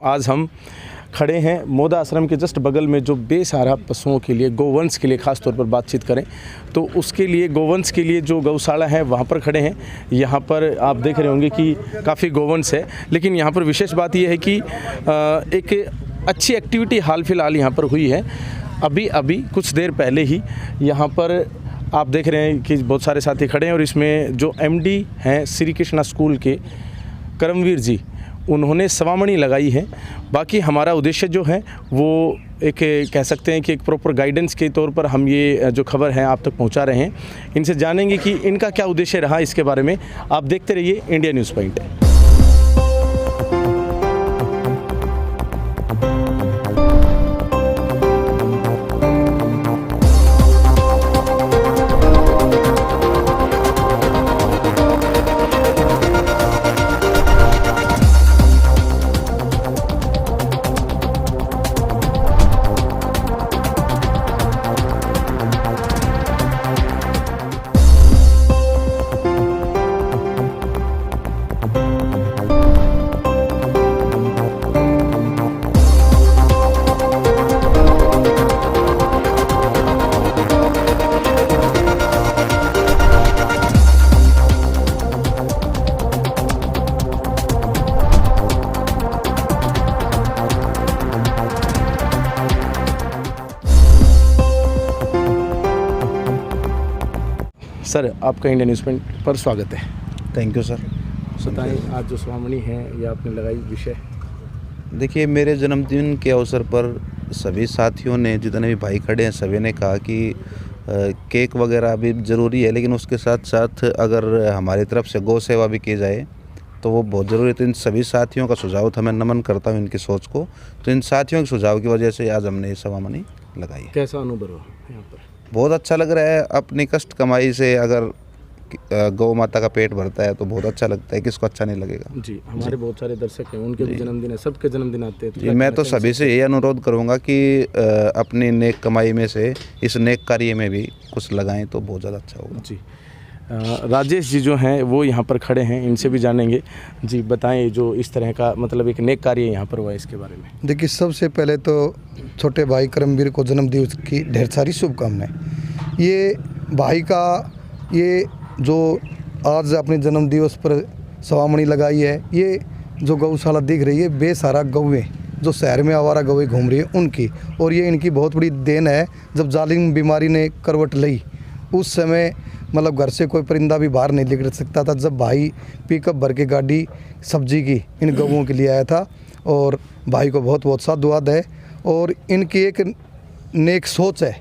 आज हम खड़े हैं मोदा आश्रम के जस्ट बगल में, जो बेसहारा पशुओं के लिए, गोवंश के लिए ख़ास तौर पर बातचीत करें तो उसके लिए, गोवंश के लिए जो गौशाला है वहाँ पर खड़े हैं। यहाँ पर आप देख रहे होंगे कि काफ़ी गोवंश है, लेकिन यहाँ पर विशेष बात यह है कि एक अच्छी एक्टिविटी हाल फिलहाल यहाँ पर हुई है। अभी कुछ देर पहले ही यहाँ पर आप देख रहे हैं कि बहुत सारे साथी खड़े हैं और इसमें जो MD हैं श्री कृष्णा स्कूल के करमवीर जी, उन्होंने सवामणी लगाई है। बाकी हमारा उद्देश्य जो है वो एक कह सकते हैं कि एक प्रॉपर गाइडेंस के तौर पर हम ये जो खबर है आप तक पहुंचा रहे हैं। इनसे जानेंगे कि इनका क्या उद्देश्य रहा इसके बारे में। आप देखते रहिए इंडिया न्यूज़ पॉइंट। सर, आपका इंडिया न्यूज़ पॉइंट पर स्वागत है। Thank you sir. बताएं, आज जो सवामणी है ये आपने लगाई, विषय? देखिए, मेरे जन्मदिन के अवसर पर सभी साथियों ने, जितने भी भाई खड़े हैं, सभी ने कहा कि केक वगैरह भी ज़रूरी है, लेकिन उसके साथ साथ अगर हमारी तरफ से गौ सेवा भी की जाए तो वो बहुत ज़रूरी है। तो इन सभी साथियों का सुझाव था, मैं नमन करता हूँ इनकी सोच को। तो इन साथियों के सुझाव की वजह से आज हमने ये सवामणी लगाई। कैसा अनुभव रहा यहाँ पर? बहुत अच्छा लग रहा है। अपनी कष्ट कमाई से अगर गौ माता का पेट भरता है तो बहुत अच्छा लगता है, किसको अच्छा नहीं लगेगा। जी, हमारे बहुत सारे दर्शक हैं, उनके भी जन्मदिन है, सबके जन्मदिन आते हैं। जी, मैं तो सभी से यही अनुरोध करूंगा कि अपनी नेक कमाई में से इस नेक कार्य में भी कुछ लगाएं तो बहुत ज़्यादा अच्छा होगा। जी, राजेश जी जो हैं वो यहाँ पर खड़े हैं, इनसे भी जानेंगे। जी, बताएं, जो इस तरह का मतलब एक नेक कार्य यहाँ पर हुआ है, इसके बारे में। देखिए, सबसे पहले तो छोटे भाई करमवीर को जन्मदिवस की ढेर सारी शुभकामनाएं। ये भाई का ये जो आज अपने जन्मदिवस पर सवामणी लगाई है, ये जो गौशाला दिख रही है, बेसहारा गौएँ जो शहर में आवारा गौएँ घूम रही है उनकी, और ये इनकी बहुत बड़ी देन है। जब जालिम बीमारी ने करवट ली उस समय मतलब घर से कोई परिंदा भी बाहर नहीं निकल सकता था। जब भाई पिकअप भर के गाड़ी सब्जी की इन गौओं के लिए आया था, और भाई को बहुत बहुत साधुवाद है। और इनकी एक नेक सोच है,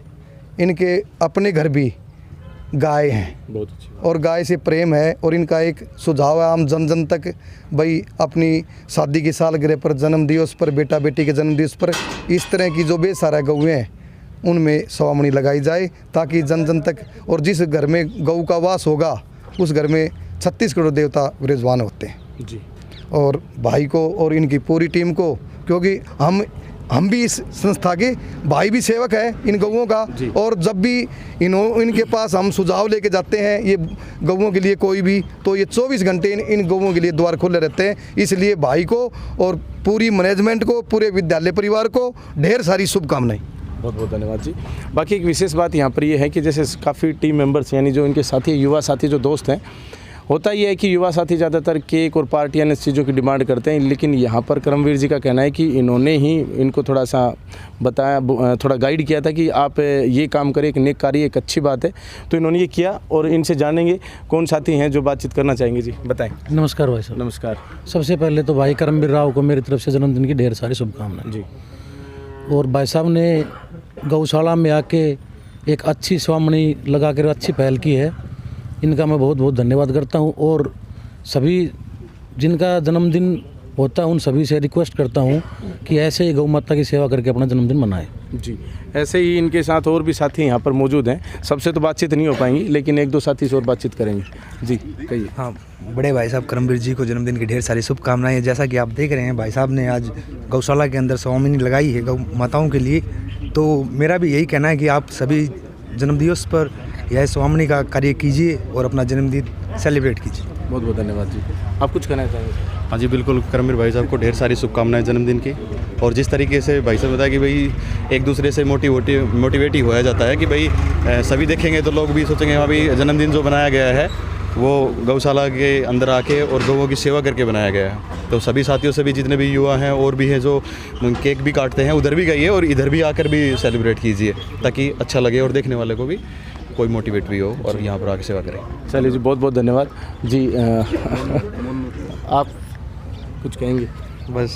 इनके अपने घर भी गाय हैं, बहुत अच्छी, और गाय से प्रेम है। और इनका एक सुझाव है आम जन जन तक, भाई अपनी शादी की सालगिरह पर, जन्मदिवस पर, बेटा बेटी के जन्मदिवस पर इस तरह की जो बेसहारा गौएँ हैं उनमें सवामणी लगाई जाए, ताकि जन जन तक, और जिस घर में गौ का वास होगा उस घर में 36 करोड़ देवता विराजमान होते हैं। जी, और भाई को और इनकी पूरी टीम को, क्योंकि हम भी इस संस्था के भाई भी सेवक है इन गौओं का, और जब भी इनके पास हम सुझाव लेके जाते हैं ये गौओं के लिए कोई भी, तो ये 24 घंटे इन गौओं के लिए द्वार खुले रहते हैं। इसलिए भाई को और पूरी मैनेजमेंट को, पूरे विद्यालय परिवार को ढेर सारी शुभकामनाएं। बहुत बहुत धन्यवाद जी। बाकी एक विशेष बात यहाँ पर ये है कि जैसे काफ़ी टीम मेंबर्स, यानी जो इनके साथी, युवा साथी जो दोस्त हैं, होता ये है कि युवा साथी ज़्यादातर केक और पार्टी अन्य चीज़ों की डिमांड करते हैं, लेकिन यहाँ पर करमवीर जी का कहना है कि इन्होंने ही इनको थोड़ा सा बताया, थोड़ा गाइड किया था कि आप ये काम करें, एक नेक कार्य, एक अच्छी बात है, तो इन्होंने ये किया। और इनसे जानेंगे कौन साथी हैं जो बातचीत करना चाहेंगे। जी, बताएँ। नमस्कार भाई साहब। नमस्कार। सबसे पहले तो भाई करमवीर राव को मेरी तरफ से जन्मदिन की ढेर सारी शुभकामनाएं। जी, और भाई साहब ने गौशाला में आके एक अच्छी सवामणी लगा कर अच्छी पहल की है, इनका मैं बहुत बहुत धन्यवाद करता हूं। और सभी जिनका जन्मदिन होता है उन सभी से रिक्वेस्ट करता हूं कि ऐसे ही गौ माता की सेवा करके अपना जन्मदिन मनाएं। जी, ऐसे ही इनके साथ और भी साथी यहाँ पर मौजूद हैं। सबसे तो बातचीत नहीं हो पाएंगी, लेकिन एक दो साथी से और बातचीत करेंगे। जी, कहिए। हाँ, बड़े भाई साहब करमवीर जी को जन्मदिन की ढेर सारी शुभकामनाएं। जैसा कि आप देख रहे हैं, भाई साहब ने आज गौशाला के अंदर सवामणी लगाई है गौ माताओं के लिए। तो मेरा भी यही कहना है कि आप सभी जन्मदिवस पर यह सवामणी का कार्य कीजिए और अपना जन्मदिन सेलिब्रेट कीजिए। बहुत बहुत धन्यवाद जी। आप कुछ कहना चाहेंगे? हाँ जी बिल्कुल, करमवीर भाई साहब को ढेर सारी शुभकामनाएं जन्मदिन की। और जिस तरीके से भाई साहब बताया कि भाई एक दूसरे से मोटिवेट ही होया जाता है कि भाई सभी देखेंगे तो लोग भी सोचेंगे हाँ भाई जन्मदिन जो बनाया गया है वो गौशाला के अंदर आके और गौओं की सेवा करके बनाया गया है। तो सभी साथियों से भी जितने भी युवा हैं और भी हैं जो केक भी काटते हैं, उधर भी गइए और इधर भी आकर भी सेलिब्रेट कीजिए ताकि अच्छा लगे और देखने वाले को भी कोई मोटिवेट भी हो और यहाँ पर आके सेवा करें। चलिए जी, बहुत बहुत धन्यवाद जी। आप कुछ कहेंगे? बस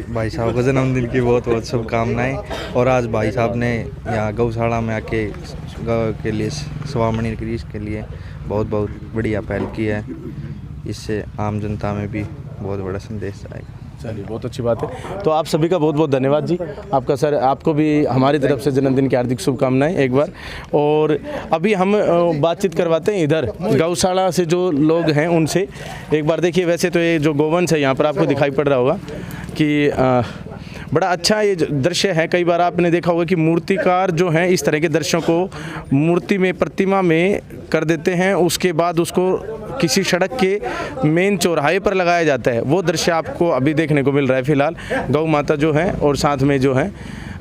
भाई साहब को जन्मदिन की बहुत बहुत शुभकामनाएं। और आज भाई साहब ने यहाँ गौशाला में आके गौ के लिए स्वामणी क्रीज के लिए बहुत बहुत बढ़िया पहल की है। इससे आम जनता में भी बहुत बड़ा संदेश आएगा। चलिए, बहुत अच्छी बात है। तो आप सभी का बहुत बहुत धन्यवाद जी। आपका सर, आपको भी हमारी तरफ से जन्मदिन की हार्दिक शुभकामनाएं एक बार। और अभी हम बातचीत करवाते हैं इधर गौशाला से जो लोग हैं उनसे एक बार। देखिए, वैसे तो ये जो गोवंश है यहाँ पर आपको दिखाई पड़ रहा होगा कि बड़ा अच्छा ये दृश्य है। कई बार आपने देखा होगा कि मूर्तिकार जो हैं इस तरह के दृश्यों को मूर्ति में, प्रतिमा में कर देते हैं, उसके बाद उसको किसी सड़क के मेन चौराहे पर लगाया जाता है। वो दृश्य आपको अभी देखने को मिल रहा है फिलहाल। गौ माता जो है और साथ में जो है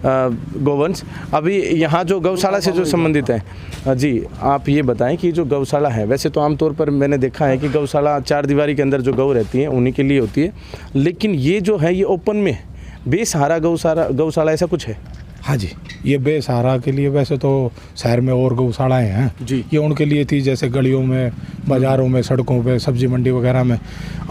गोवंश अभी यहाँ जो गौशाला से जो संबंधित है। जी, आप ये बताएं कि जो गौशाला है, वैसे तो आमतौर पर मैंने देखा है कि गौशाला चार दीवारी के अंदर जो गौ रहती है उन्हीं के लिए होती है, लेकिन ये जो है ये ओपन में बेसहारा गौशाला ऐसा कुछ है? हाँ जी, ये बेसहारा के लिए, वैसे तो शहर में और गौशालाएँ हैं जी, ये उनके लिए थी, जैसे गलियों में, बाज़ारों में, सड़कों पे, सब्जी मंडी वगैरह में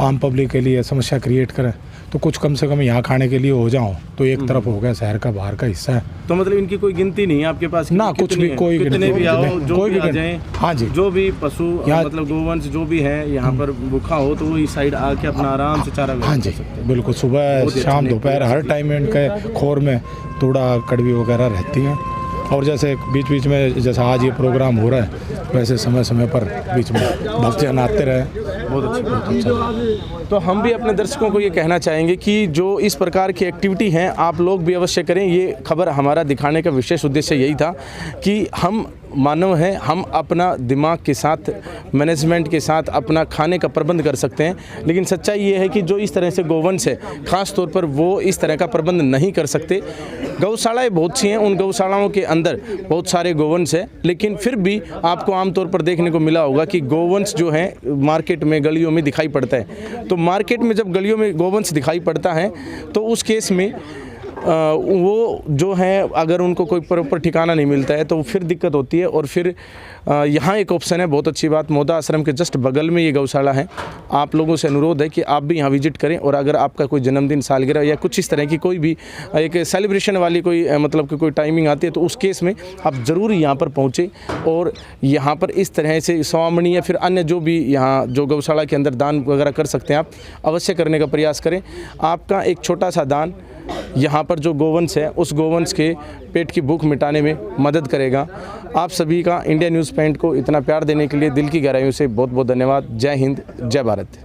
आम पब्लिक के लिए समस्या क्रिएट करें, तो कुछ कम से कम यहाँ खाने के लिए हो जाओ तो एक तरफ हो गया शहर का बाहर का हिस्सा है। तो मतलब इनकी कोई गिनती नहीं है आपके पास? ना, कुछ भी, कोई कितने भी आओ, जो भी आ जाएं, हाँ जी, जो भी पशु मतलब गोवंश जो भी है यहाँ पर भूखा हो तो वो इस साइड आके अपना आराम से चारा। हाँ जी बिल्कुल, सुबह शाम दोपहर हर टाइम में इनके खोर में तूड़ा कड़वी वगैरह रहती हैं। और जैसे बीच बीच में जैसा आज ये प्रोग्राम हो रहा है वैसे समय समय पर बीच में भक्तजन आते रहे। बहुत अच्छा, बहुत अच्छा। तो हम भी अपने दर्शकों को ये कहना चाहेंगे कि जो इस प्रकार की एक्टिविटी हैं आप लोग भी अवश्य करें। ये खबर हमारा दिखाने का विशेष उद्देश्य यही था कि हम मानव हैं, हम अपना दिमाग के साथ, मैनेजमेंट के साथ अपना खाने का प्रबंध कर सकते हैं, लेकिन सच्चाई ये है कि जो इस तरह से गोवंश है ख़ास तौर पर वो इस तरह का प्रबंध नहीं कर सकते। गौशालाएँ बहुत सी हैं, उन गौशालाओं के अंदर बहुत सारे गोवंश है, लेकिन फिर भी आपको आमतौर पर देखने को मिला होगा कि गोवंश जो है मार्केट में, गलियों में दिखाई पड़ता है। तो मार्केट में जब गलियों में गोवंश दिखाई पड़ता है तो उस केस में वो जो है अगर उनको कोई प्रॉपर ठिकाना नहीं मिलता है तो फिर दिक्कत होती है। और फिर यहाँ एक ऑप्शन है, बहुत अच्छी बात, मोदा आश्रम के जस्ट बगल में ये गौशाला है। आप लोगों से अनुरोध है कि आप भी यहाँ विजिट करें और अगर आपका कोई जन्मदिन, सालगिरह या कुछ इस तरह की कोई भी एक सेलिब्रेशन वाली कोई मतलब कि कोई टाइमिंग आती है तो उस केस में आप ज़रूर यहाँ पर पहुँचें और यहाँ पर इस तरह से स्वामणी या फिर अन्य जो भी यहाँ जो गौशाला के अंदर दान वगैरह कर सकते हैं आप अवश्य करने का प्रयास करें। आपका एक छोटा सा दान यहाँ पर जो गोवंश है उस गोवंश के पेट की भूख मिटाने में मदद करेगा। आप सभी का इंडिया न्यूज़ पॉइंट को इतना प्यार देने के लिए दिल की गहराइयों से बहुत बहुत धन्यवाद। जय हिंद, जय भारत।